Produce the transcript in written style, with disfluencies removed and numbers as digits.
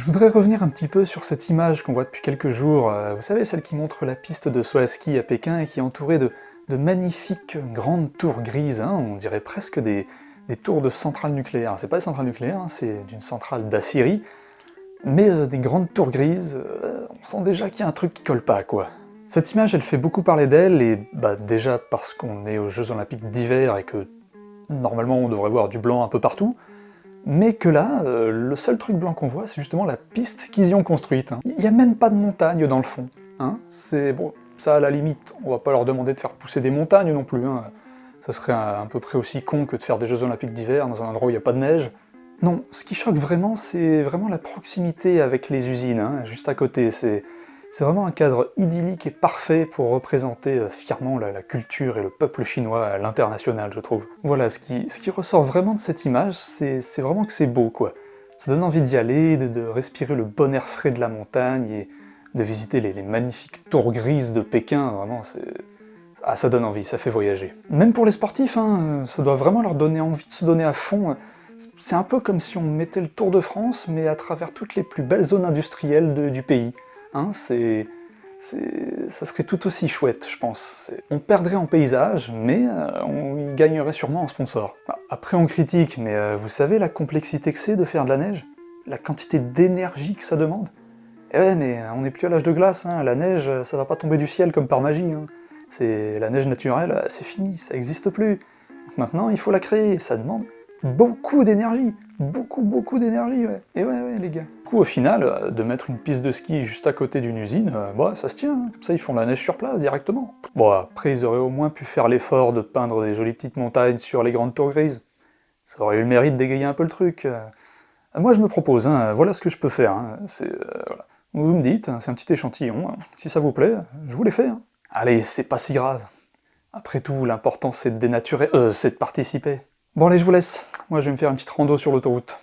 Je voudrais revenir un petit peu sur cette image qu'on voit depuis quelques jours, vous savez, celle qui montre la piste de saut à ski à Pékin et qui est entourée de magnifiques grandes tours grises, hein, on dirait presque des tours de centrales nucléaires. C'est pas des centrales nucléaires, hein, c'est d'une centrale d'Assyrie, mais des grandes tours grises, on sent déjà qu'il y a un truc qui colle pas, quoi. Cette image, elle fait beaucoup parler d'elle, et déjà parce qu'on est aux Jeux Olympiques d'hiver et que normalement on devrait voir du blanc un peu partout, mais que là, le seul truc blanc qu'on voit, c'est justement la piste qu'ils y ont construite. Hein. Il n'y a même pas de montagne dans le fond. Hein. C'est bon, ça à la limite, on va pas leur demander de faire pousser des montagnes non plus. Hein. Ça serait à peu près aussi con que de faire des Jeux Olympiques d'hiver dans un endroit où il n'y a pas de neige. Non, ce qui choque vraiment, c'est vraiment la proximité avec les usines, hein, juste à côté. C'est vraiment un cadre idyllique et parfait pour représenter fièrement la culture et le peuple chinois à l'international, je trouve. Voilà, ce qui ressort vraiment de cette image, c'est vraiment que c'est beau, quoi. Ça donne envie d'y aller, de respirer le bon air frais de la montagne, et de visiter les magnifiques tours grises de Pékin, vraiment, c'est... Ah, ça donne envie, ça fait voyager. Même pour les sportifs, hein, ça doit vraiment leur donner envie de se donner à fond. C'est un peu comme si on mettait le Tour de France, mais à travers toutes les plus belles zones industrielles du pays. Hein, ça serait tout aussi chouette, je pense. On perdrait en paysage, mais on y gagnerait sûrement en sponsor. Après on critique, mais vous savez la complexité que c'est de faire de la neige? La quantité d'énergie que ça demande? Eh ouais, mais on n'est plus à l'âge de glace, hein. La neige, ça va pas tomber du ciel comme par magie. Hein. La neige naturelle, c'est fini, ça n'existe plus. Maintenant, il faut la créer, ça demande beaucoup d'énergie, beaucoup d'énergie, ouais. Et ouais, les gars. Du coup, au final, de mettre une piste de ski juste à côté d'une usine, ça se tient, hein. Comme ça ils font la neige sur place, directement. Bon, après ils auraient au moins pu faire l'effort de peindre des jolies petites montagnes sur les grandes tours grises. Ça aurait eu le mérite d'égayer un peu le truc. Moi je me propose, hein, voilà ce que je peux faire, hein. Voilà. Vous me dites, c'est un petit échantillon, hein. Si ça vous plaît, je vous l'ai fait. Hein. Allez, c'est pas si grave. Après tout, l'important c'est de dénaturer, c'est de participer. Bon allez, je vous laisse. Moi je vais me faire une petite rando sur l'autoroute.